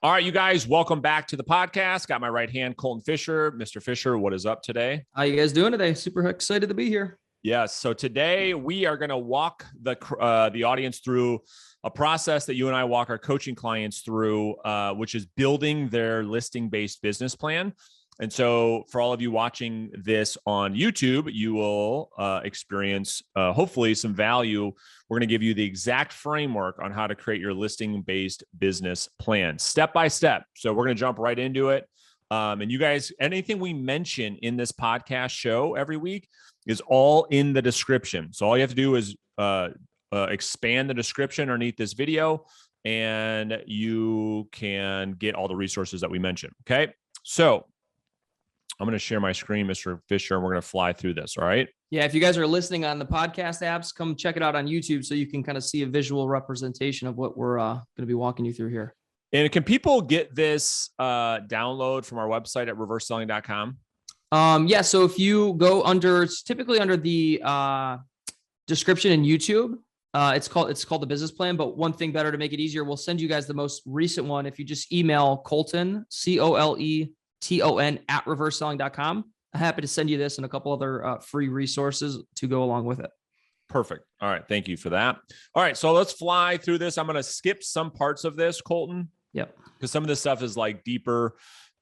All right, you guys, welcome back to the podcast. Got my right hand, Colton Fisher. Mr. Fisher, what is up today? How you guys doing today? Super excited to be here. Yes. So today we are going to walk the audience through a process that you and I walk our coaching clients through, which is building their listing-based business plan. And so for all of you watching this on YouTube, you will experience hopefully some value. We're going to give you the exact framework on how to create your listing-based business plan step by step. So we're going to jump right into it. And you guys, anything we mention in this podcast show every week is all in the description. So all you have to do is expand the description underneath this video, and you can get all the resources that we mentioned. Okay. So I'm going to share my screen, Mr. Fisher, and we're going to fly through this. All right. Yeah. If you guys are listening on the podcast apps, come check it out on YouTube so you can kind of see a visual representation of what we're going to be walking you through here. And can people get this download from our website at reverseselling.com? Yeah. So if you go under, it's typically under the description in YouTube. It's called the business plan. But one thing better to make it easier, we'll send you guys the most recent one. If you just email Colton, COLETON at reverseselling.com. I'm happy to send you this and a couple other free resources to go along with it. Perfect. All right. Thank you for that. All right. So let's fly through this. I'm going to skip some parts of this, Colton. Yep. Because some of this stuff is like deeper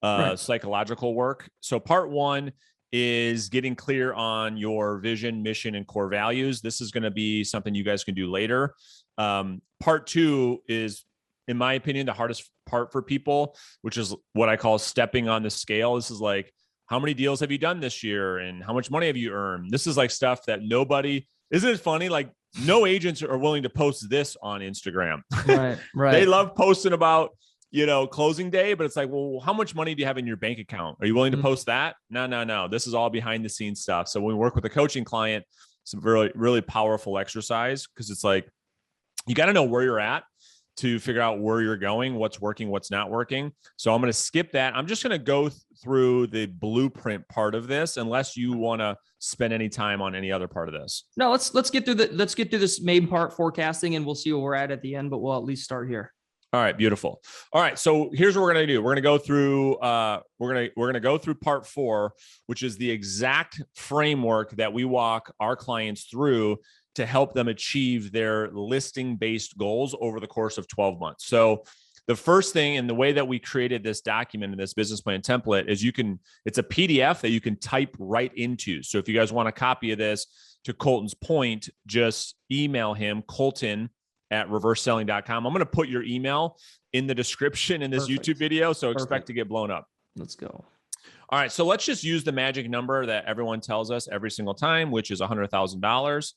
psychological work. So part one is getting clear on your vision, mission, and core values. This is going to be something you guys can do later. Part two is, in my opinion, the hardest part for people, which is what I call stepping on the scale. This is like, how many deals have you done this year? And how much money have you earned? This is like stuff that nobody, isn't it funny? Like no agents are willing to post this on Instagram. Right. They love posting about, closing day, but it's like, well, how much money do you have in your bank account? Are you willing to post that? No. This is all behind the scenes stuff. So when we work with a coaching client, it's a really, really powerful exercise because it's like, you got to know where you're at to figure out where you're going, what's working, what's not working. So I'm going to skip that. I'm just going to go through the blueprint part of this, unless you want to spend any time on any other part of this. No, let's get through this main part, forecasting, and we'll see where we're at the end, but we'll at least start here. All right, beautiful. All right, so here's what we're going to do. We're going to go through we're going to go through part 4, which is the exact framework that we walk our clients through to help them achieve their listing-based goals over the course of 12 months. So the first thing, and the way that we created this document and this business plan template is it's a PDF that you can type right into. So if you guys want a copy of this, to Colton's point, just email him, Colton at reverseselling.com. I'm going to put your email in the description in this YouTube video. So expect to get blown up. Let's go. All right. So let's just use the magic number that everyone tells us every single time, which is $100,000.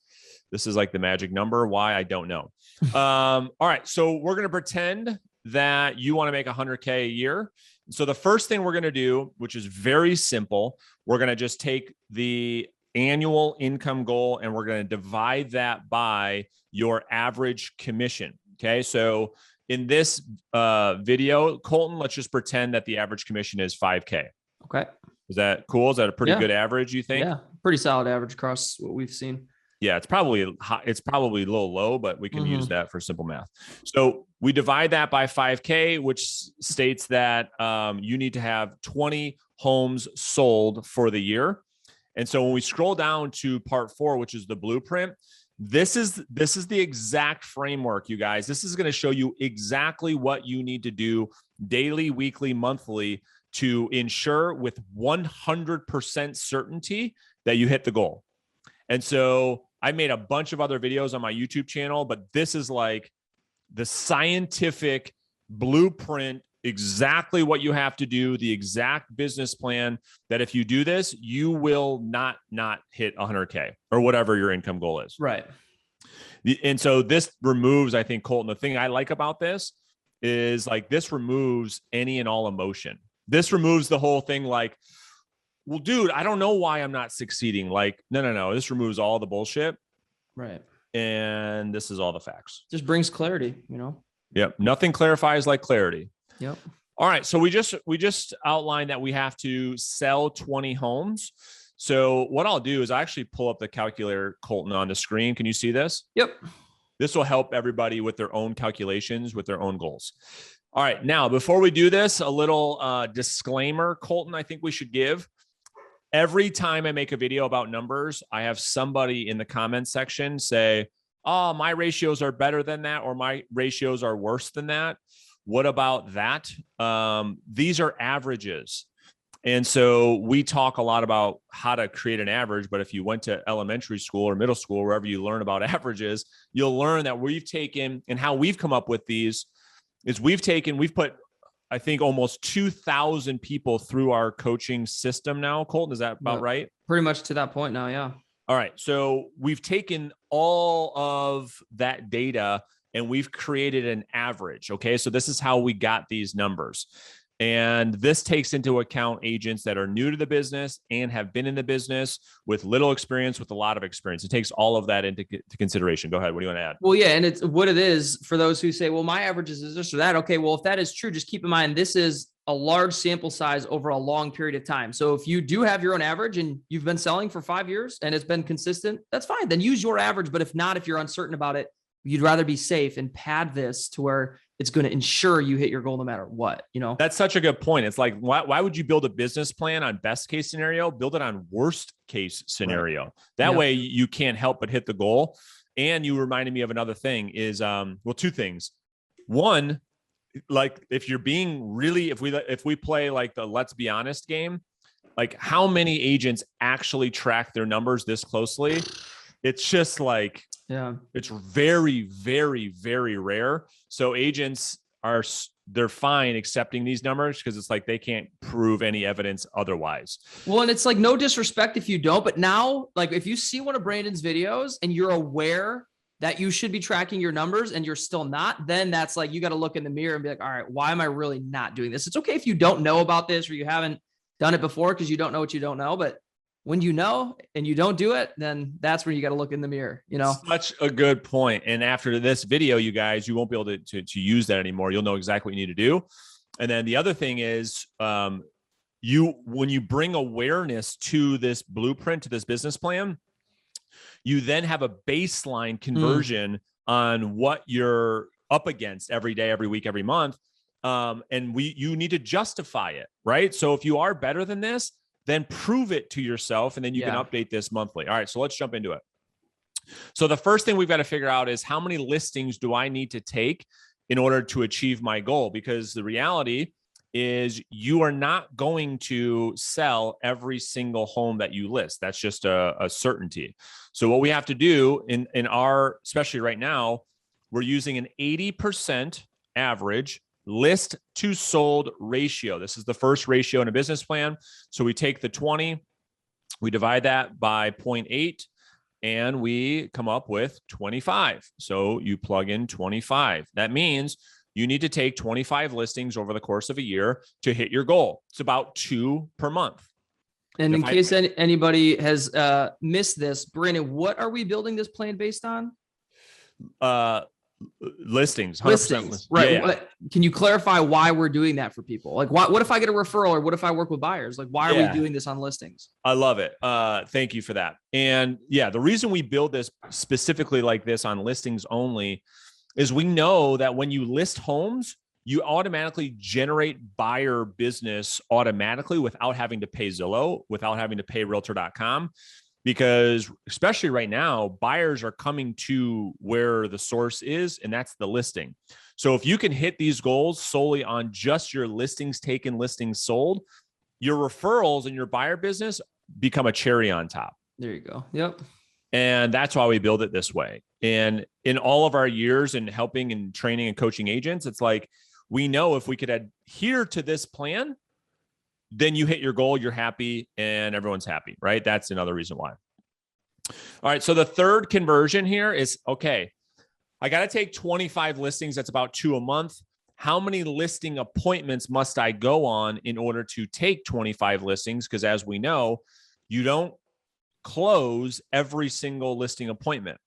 This is like the magic number. Why? I don't know. All right. So we're going to pretend that you want to make 100K a year. So the first thing we're going to do, which is very simple, we're going to just take the annual income goal and we're going to divide that by your average commission. Okay. So in this video, Colton, let's just pretend that the average commission is 5K. Okay. Is that cool? Is that a pretty good average, you think? Yeah. Pretty solid average across what we've seen. Yeah, it's probably a little low, but we can use that for simple math. So we divide that by 5K, which states that you need to have 20 homes sold for the year. And so when we scroll down to part 4, which is the blueprint, this is the exact framework, you guys. This is going to show you exactly what you need to do daily, weekly, monthly to ensure with 100% certainty that you hit the goal. And so I made a bunch of other videos on my YouTube channel, but this is like the scientific blueprint, exactly what you have to do, the exact business plan that if you do this, you will not hit 100K or whatever your income goal is. Right. And so this removes, I think, Colton, the thing I like about this is like this removes any and all emotion. This removes the whole thing like, well, dude, I don't know why I'm not succeeding. Like, no. This removes all the bullshit. Right. And this is all the facts. Just brings clarity, Yep. Nothing clarifies like clarity. Yep. All right. So we just outlined that we have to sell 20 homes. So what I'll do is I actually pull up the calculator, Colton, on the screen. Can you see this? Yep. This will help everybody with their own calculations, with their own goals. All right. Now, before we do this, a little disclaimer, Colton, I think we should give. Every time I make a video about numbers, I have somebody in the comments section say, oh, my ratios are better than that, or my ratios are worse than that. What about that? These are averages. And so we talk a lot about how to create an average, but if you went to elementary school or middle school, wherever you learn about averages, you'll learn that we've taken, and how we've come up with these is we've put, I think, almost 2,000 people through our coaching system now. Colton, is that about right? Pretty much to that point now, yeah. All right. So we've taken all of that data and we've created an average. Okay. So this is how we got these numbers. And this takes into account agents that are new to the business and have been in the business with little experience, with a lot of experience. It takes all of that into consideration. Go ahead. What do you want to add? Well, yeah. And it's what it is for those who say, well, my averages is this or that. Okay. Well, if that is true, just keep in mind, this is a large sample size over a long period of time. So if you do have your own average and you've been selling for 5 years and it's been consistent, that's fine. Then use your average. But if not, if you're uncertain about it, you'd rather be safe and pad this to where it's going to ensure you hit your goal no matter what, you know? That's such a good point. It's like, why would you build a business plan on best case scenario? Build it on worst case scenario. Right. That way you can't help but hit the goal. And you reminded me of another thing is, well, two things. One, like if you're being really, if we play like the let's be honest game, like how many agents actually track their numbers this closely? It's just like, yeah, it's very, very, very rare. So agents they're fine accepting these numbers because it's like they can't prove any evidence otherwise. Well, and it's like no disrespect if you don't, but now, like if you see one of Brandon's videos and you're aware that you should be tracking your numbers and you're still not, then that's like, you got to look in the mirror and be like, all right, why am I really not doing this? It's okay if you don't know about this or you haven't done it before because you don't know what you don't know, but when you know and you don't do it, then that's where you got to look in the mirror, you know? Such a good point. And after this video, you guys, you won't be able to use that anymore. You'll know exactly what you need to do. And then the other thing is, when you bring awareness to this blueprint, to this business plan, you then have a baseline conversion on what you're up against every day, every week, every month. And you need to justify it, right? So if you are better than this, then prove it to yourself, and then you can update this monthly. All right, so let's jump into it. So the first thing we've got to figure out is how many listings do I need to take in order to achieve my goal? Because the reality is you are not going to sell every single home that you list. That's just a certainty. So what we have to do in our, especially right now, we're using an 80% average list to sold ratio. This is the first ratio in a business plan. So we take the 20, we divide that by 0.8, and we come up with 25. So you plug in 25. That means you need to take 25 listings over the course of a year to hit your goal. It's about 2 per month. And in case anybody has missed this, Brandon, what are we building this plan based on? Listings, 100%. Listings, right? Yeah. Can you clarify why we're doing that for people? Like, what if I get a referral, or what if I work with buyers? Like, why are we doing this on listings? I love it. Thank you for that. And yeah, the reason we build this specifically like this on listings only is we know that when you list homes, you automatically generate buyer business automatically without having to pay Zillow, without having to pay Realtor.com. Because especially right now, buyers are coming to where the source is, and that's the listing. So if you can hit these goals solely on just your listings taken, listings sold, your referrals and your buyer business become a cherry on top. There you go. Yep. And that's why we build it this way. And in all of our years in helping and training and coaching agents, it's like, we know if we could adhere to this plan, then you hit your goal, you're happy, and everyone's happy, right? That's another reason why. All right. So the third conversion here is, okay, I got to take 25 listings. That's about 2 a month. How many listing appointments must I go on in order to take 25 listings? Because as we know, you don't close every single listing appointment.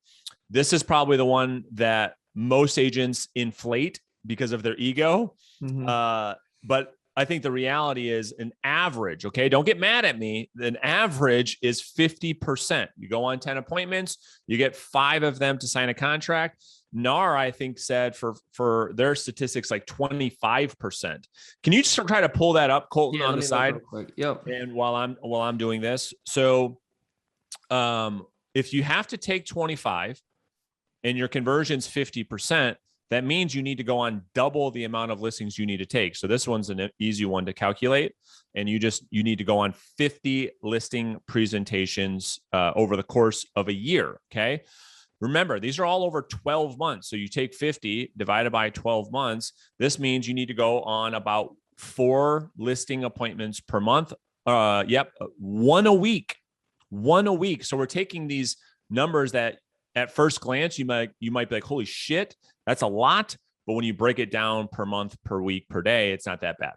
This is probably the one that most agents inflate because of their ego. But I think the reality is an average, okay? Don't get mad at me. An average is 50%. You go on 10 appointments, you get 5 of them to sign a contract. NAR, I think, said for their statistics like 25%. Can you just try to pull that up, Colton, on the side? Real quick. Yep. And while I'm doing this, so if you have to take 25 and your conversion's 50%, that means you need to go on double the amount of listings you need to take. So this one's an easy one to calculate. And you need to go on 50 listing presentations over the course of a year. Okay. Remember, these are all over 12 months. So you take 50 divided by 12 months. This means you need to go on about 4 listing appointments per month. One a week. So we're taking these numbers that at first glance, you might be like, holy shit, that's a lot. But when you break it down per month, per week, per day, it's not that bad.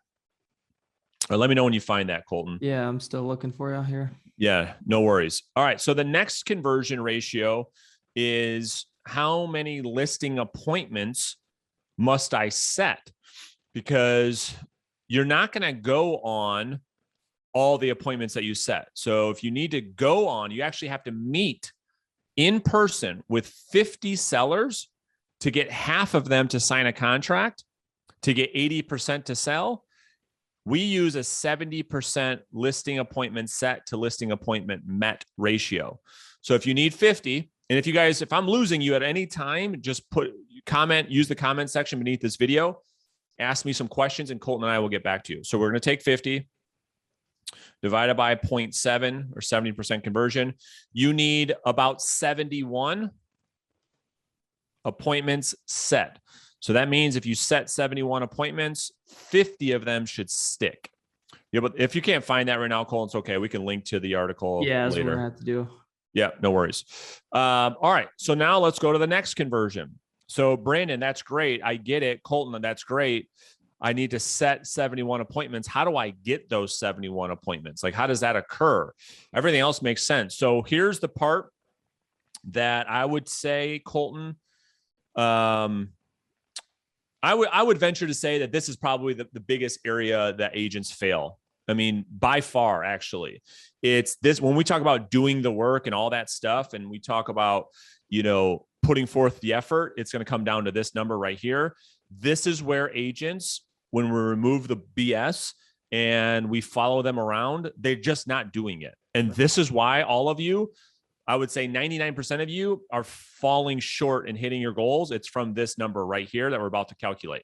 Or let me know when you find that, Colton. Yeah, I'm still looking for you here. Yeah, no worries. All right. So the next conversion ratio is how many listing appointments must I set? Because you're not going to go on all the appointments that you set. So if you need to go on, you actually have to meet in person with 50 sellers to get half of them to sign a contract, to get 80% to sell. We use a 70% listing appointment set to listing appointment met ratio. So if you need 50, and if I'm losing you at any time, just use the comment section beneath this video, ask me some questions, and Colton and I will get back to you. So we're going to take 50 divided by 0.7 or 70% conversion. You need about 71 appointments set. So that means if you set 71 appointments, 50 of them should stick. Yeah, but if you can't find that right now, Colton, it's okay. We can link to the article later. That's what we're gonna have to do. Yeah, no worries. All right. So now let's go to the next conversion. So Brandon, that's great. I get it. Colton, that's great. I need to set 71 appointments. How do I get those 71 appointments? Like, how does that occur? Everything else makes sense. So here's the part that I would say, Colton, I would venture to say that this is probably the biggest area that agents fail. I mean, by far, actually. It's this, when we talk about doing the work and all that stuff, and we talk about, putting forth the effort, it's going to come down to this number right here. This is where agents, when we remove the BS and we follow them around, they're just not doing it. And this is why all of you, I would say 99% of you, are falling short in hitting your goals. It's from this number right here that we're about to calculate.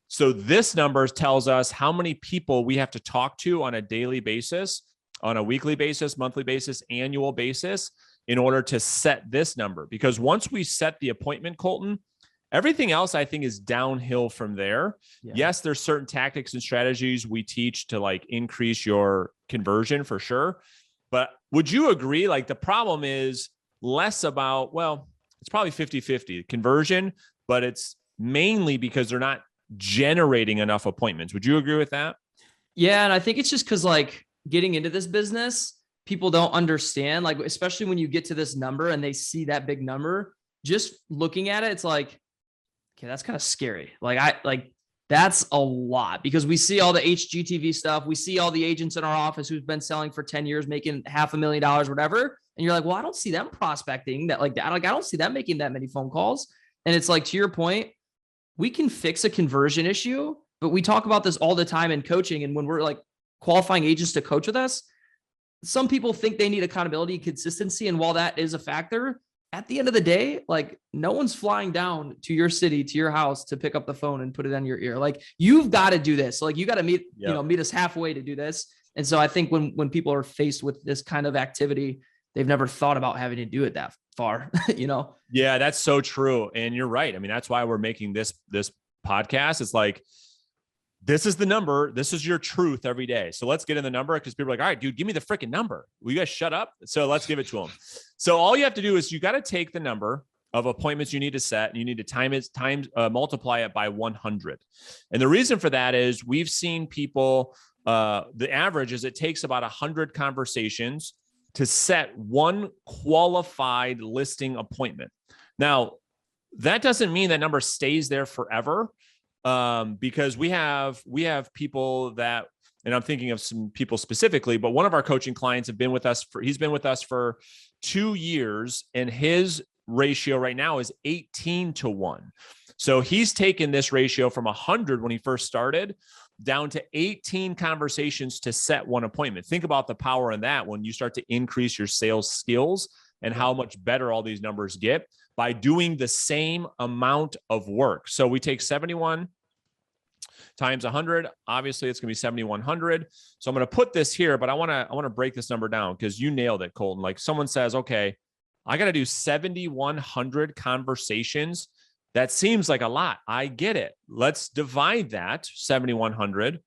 So this number tells us how many people we have to talk to on a daily basis, on a weekly basis, monthly basis, annual basis, in order to set this number. Because once we set the appointment, Colton, everything else I think is downhill from there. Yeah. Yes, there's certain tactics and strategies we teach to like increase your conversion for sure. But would you agree? Like the problem is less about, well, it's probably 50-50 conversion, but it's mainly because they're not generating enough appointments. Would you agree with that? Yeah. And I think it's just because like getting into this business, people don't understand, like, especially when you get to this number and they see that big number, just looking at it, it's like, okay, that's kind of scary. That's a lot, because we see all the HGTV stuff. We see all the agents in our office who've been selling for 10 years, making $500,000, whatever. And you're like, well, I don't see them prospecting that like that. Like, I don't see them making that many phone calls. And it's like, to your point, we can fix a conversion issue, but we talk about this all the time in coaching. And when we're like qualifying agents to coach with us, some people think they need accountability and consistency. And while that is a factor, at the end of the day, like no one's flying down to your city, to your house to pick up the phone and put it on your ear. Like you've got to do this. So like you got to meet us halfway to do this. And so I think when people are faced with this kind of activity, they've never thought about having to do it that far, Yeah, that's so true. And you're right. I mean, that's why we're making this podcast. It's like, this is the number. This is your truth every day. So let's get in the number, because people are like, all right, dude, give me the freaking number. Will you guys shut up? So let's give it to them. So all you have to do is you got to take the number of appointments you need to set, and you need to multiply it by 100. And the reason for that is we've seen people, the average is it takes about 100 conversations to set one qualified listing appointment. Now, that doesn't mean that number stays there forever. Because we have people that, and I'm thinking of some people specifically, but one of our coaching clients he's been with us for 2 years, and his ratio right now is 18-1. So he's taken this ratio from 100 when he first started down to 18 conversations to set one appointment. Think about the power in that when you start to increase your sales skills and how much better all these numbers get by doing the same amount of work. So we take 71 times 100. Obviously, it's going to be 7,100. So I'm going to put this here, but I want to break this number down because you nailed it, Colton. Like someone says, okay, I got to do 7,100 conversations. That seems like a lot. I get it. Let's divide that 7,100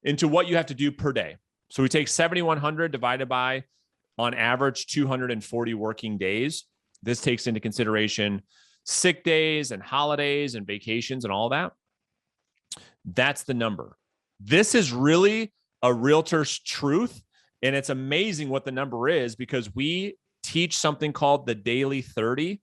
into what you have to do per day. So we take 7,100 divided by, on average, 240 working days. This takes into consideration sick days and holidays and vacations and all that. That's the number. This is really a realtor's truth. And it's amazing what the number is because we teach something called the Daily 30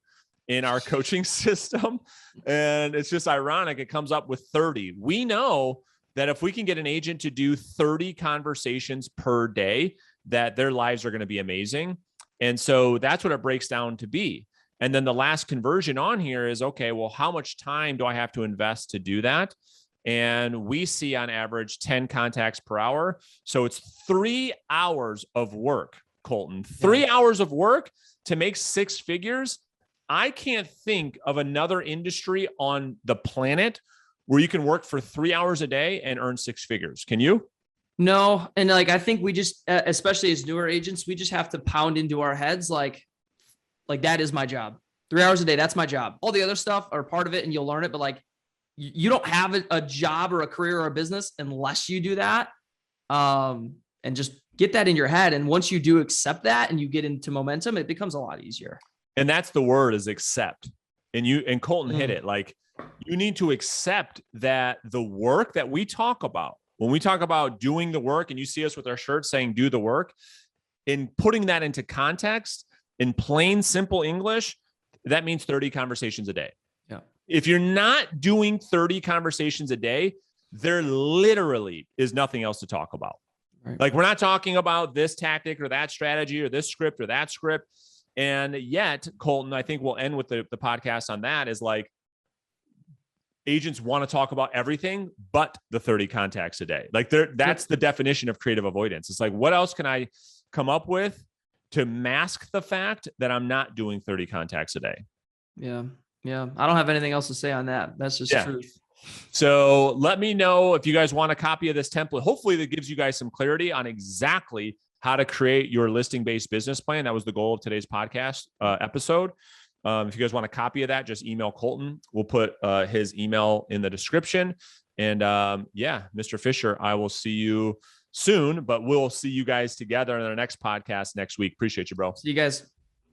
in our coaching system. And it's just ironic. It comes up with 30. We know that if we can get an agent to do 30 conversations per day, that their lives are going to be amazing. And so that's what it breaks down to be. And then the last conversion on here is, okay, well, how much time do I have to invest to do that? And we see on average 10 contacts per hour. So it's 3 hours of work, Colton, 3 hours of work to make 6 figures. I can't think of another industry on the planet where you can work for 3 hours a day and earn 6 figures. Can you? No. And like, I think we just, especially as newer agents, we just have to pound into our heads. Like that is my job. 3 hours a day. That's my job. All the other stuff are part of it and you'll learn it. But like, you don't have a job or a career or a business unless you do that. And just get that in your head. And once you do accept that and you get into momentum, it becomes a lot easier. And that's the word, is accept. And Colton hit it. Like, you need to accept that the work that we talk about, when we talk about doing the work and you see us with our shirts saying do the work, in putting that into context in plain, simple English, that means 30 conversations a day. Yeah. If you're not doing 30 conversations a day, there literally is nothing else to talk about. Right. Like, we're not talking about this tactic or that strategy or this script or that script. And yet, Colton, I think we'll end with the podcast on that, is like, agents want to talk about everything but the 30 contacts a day. Like, that's the definition of creative avoidance. It's like, what else can I come up with to mask the fact that I'm not doing 30 contacts a day? Yeah. Yeah. I don't have anything else to say on that. That's just truth. So let me know if you guys want a copy of this template. Hopefully that gives you guys some clarity on exactly how to create your listing-based business plan. That was the goal of today's podcast episode. If you guys want a copy of that, just email Colton. We'll put his email in the description. And Mr. Fisher, I will see you soon, but we'll see you guys together in our next podcast next week. Appreciate you, bro. See you guys.